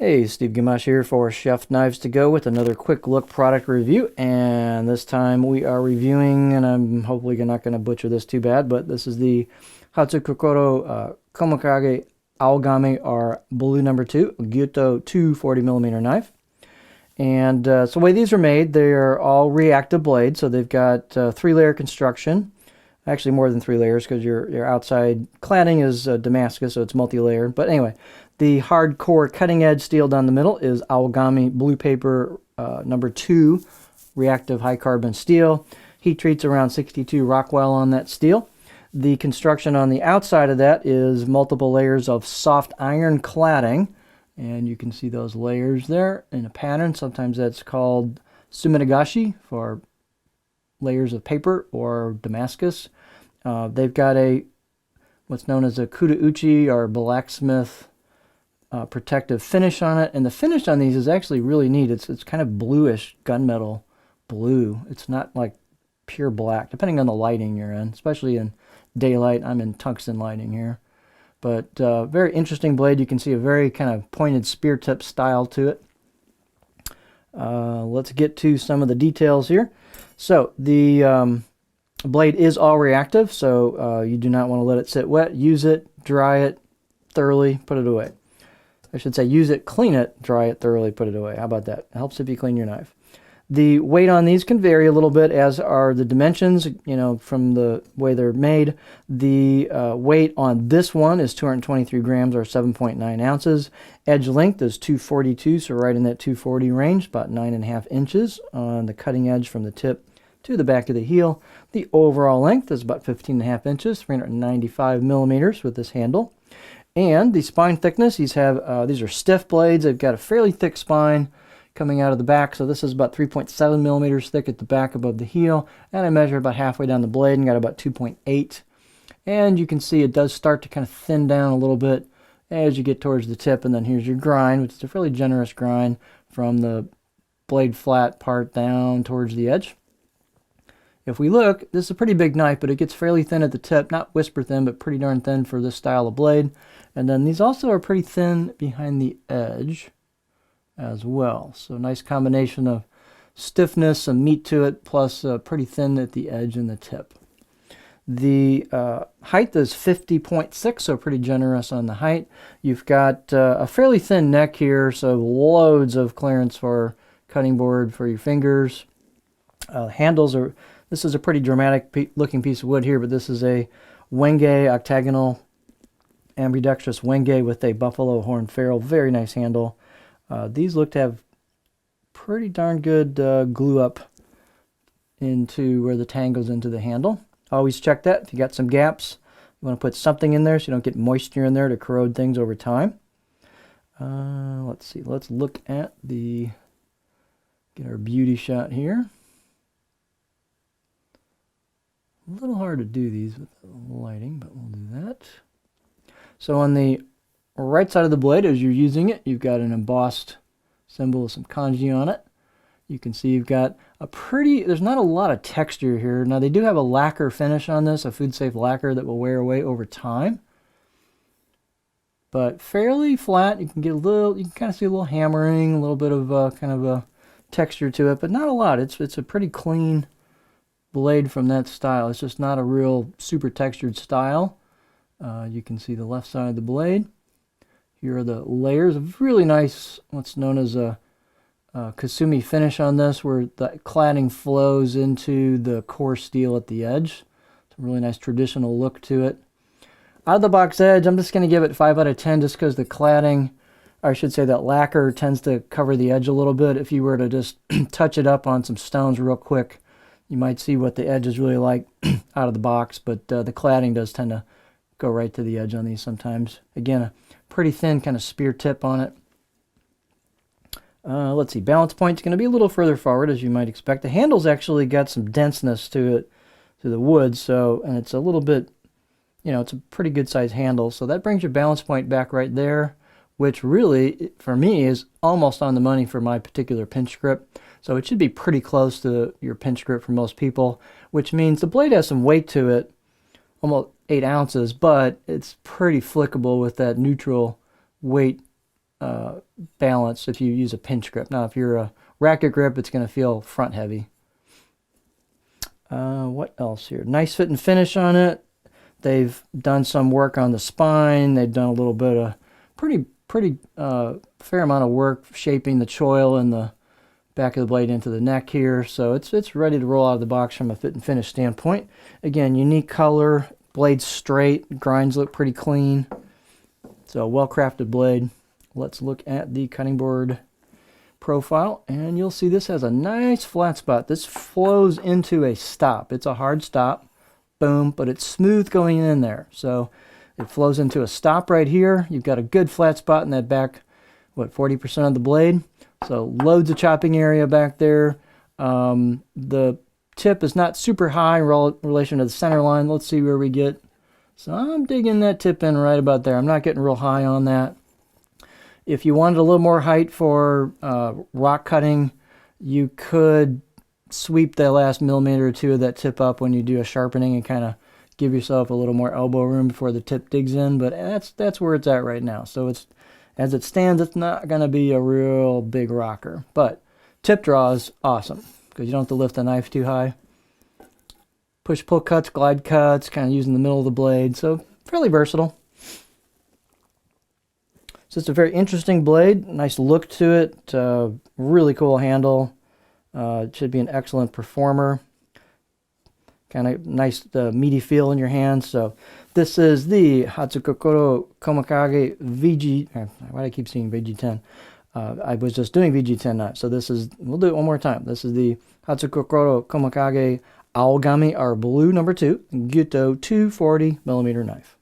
Hey, Steve Gamache here for Chef Knives to Go with another quick look product review, and this time we are reviewing, and I'm hopefully not going to butcher this too bad, but this is the Hatsukokoro Komokage Aogami or Blue number 2 Gyuto 240mm knife. And so the way these are made, they are all reactive blades, so they've got 3-layer construction. Actually more than 3 layers because your outside cladding is Damascus, so it's multi-layered. But anyway, the hardcore cutting edge steel down the middle is Aogami Blue Paper number 2 reactive high carbon steel. Heat treats around 62 Rockwell on that steel. The construction on the outside of that is multiple layers of soft iron cladding. And you can see those layers there in a pattern. Sometimes that's called suminagashi for layers of paper or Damascus. They've got what's known as a kudauchi or blacksmith protective finish on it, and the finish on these is actually really neat. It's kind of bluish gunmetal blue. It's not like pure black, depending on the lighting you're in, especially in daylight. I'm in tungsten lighting here, but very interesting blade. You can see a very kind of pointed spear tip style to it. Let's get to some of the details here. So the blade is all reactive, so you do not want to let it sit wet. Use it, dry it thoroughly, put it away. I should say use it, clean it, dry it thoroughly, put it away. How about that? It helps if you clean your knife. The weight on these can vary a little bit, as are the dimensions, from the way they're made. The weight on this one is 223 grams or 7.9 ounces. Edge length is 242, so right in that 240 range, about 9.5 inches on the cutting edge from the tip to the back of the heel. The overall length is about 15.5 inches, 395 millimeters with this handle. And the spine thickness, these are stiff blades. They've got a fairly thick spine coming out of the back, so this is about 3.7 millimeters thick at the back above the heel, and I measured about halfway down the blade and got about 2.8. And you can see it does start to kind of thin down a little bit as you get towards the tip, and then here's your grind, which is a fairly generous grind from the blade flat part down towards the edge. If we look, this is a pretty big knife, but it gets fairly thin at the tip, not whisper thin, but pretty darn thin for this style of blade. And then these also are pretty thin behind the edge as well. So nice combination of stiffness, some meat to it, plus pretty thin at the edge and the tip. The height is 50.6, so pretty generous on the height. You've got a fairly thin neck here, so loads of clearance for cutting board for your fingers. This is a pretty dramatic looking piece of wood here, but this is a wenge, octagonal ambidextrous wenge with a buffalo horn ferrule. Very nice handle. These look to have pretty darn good glue up into where the tang goes into the handle. Always check that. If you got some gaps, you want to put something in there so you don't get moisture in there to corrode things over time. Let's see. Let's look at get our beauty shot here. A little hard to do these with the lighting, but we'll do that. So on the right side of the blade, as you're using it, you've got an embossed symbol with some kanji on it. You can see you've got there's not a lot of texture here. Now they do have a lacquer finish on this, a food safe lacquer that will wear away over time. But fairly flat. You can kind of see a little hammering, a little bit of kind of a texture to it, but not a lot. It's a pretty clean blade from that style. It's just not a real super textured style. You can see the left side of the blade. Here are the layers of really nice, what's known as a kasumi finish on this, where the cladding flows into the core steel at the edge. It's a really nice traditional look to it. Out of the box edge, I'm just going to give it 5 out of 10 just because the cladding, or I should say that lacquer, tends to cover the edge a little bit. If you were to just touch it up on some stones real quick, you might see what the edge is really like out of the box, but the cladding does tend to go right to the edge on these sometimes. Again, a pretty thin kind of spear tip on it. Let's see, balance point's going to be a little further forward, as you might expect. The handle's actually got some denseness to it, to the wood, and it's a little bit, it's a pretty good size handle, so that brings your balance point back right there, which really, for me, is almost on the money for my particular pinch grip. So it should be pretty close to your pinch grip for most people, which means the blade has some weight to it, almost 8 ounces, but it's pretty flickable with that neutral weight balance if you use a pinch grip. Now, if you're a racket grip, it's going to feel front heavy. What else here? Nice fit and finish on it. They've done some work on the spine. They've done a little bit of pretty fair amount of work shaping the choil and the back of the blade into the neck here. So it's ready to roll out of the box from a fit and finish standpoint. Again, unique color, blade straight, grinds look pretty clean. So well-crafted blade. Let's look at the cutting board profile, and you'll see this has a nice flat spot. This flows into a stop. It's a hard stop, boom, but it's smooth going in there. So it flows into a stop right here. You've got a good flat spot in that back, 40% of the blade. So loads of chopping area back there. The tip is not super high in relation to the center line. Let's see where we get. So I'm digging that tip in right about there. I'm not getting real high on that. If you wanted a little more height for rock cutting, you could sweep the last millimeter or two of that tip up when you do a sharpening and kind of give yourself a little more elbow room before the tip digs in. But that's where it's at right now. So it's, as it stands, it's not going to be a real big rocker. But tip draw is awesome because you don't have to lift the knife too high. Push-pull cuts, glide cuts, kind of using the middle of the blade. So fairly versatile. So it's a very interesting blade, nice look to it, really cool handle. It should be an excellent performer. Kind of nice meaty feel in your hands. So this is the Hatsukokoro Komokage VG, why do I keep saying VG10? I was just doing VG10 knife. So this is, we'll do it one more time. This is the Hatsukokoro Komokage Aogami, our blue number 2, Gyuto 240mm knife.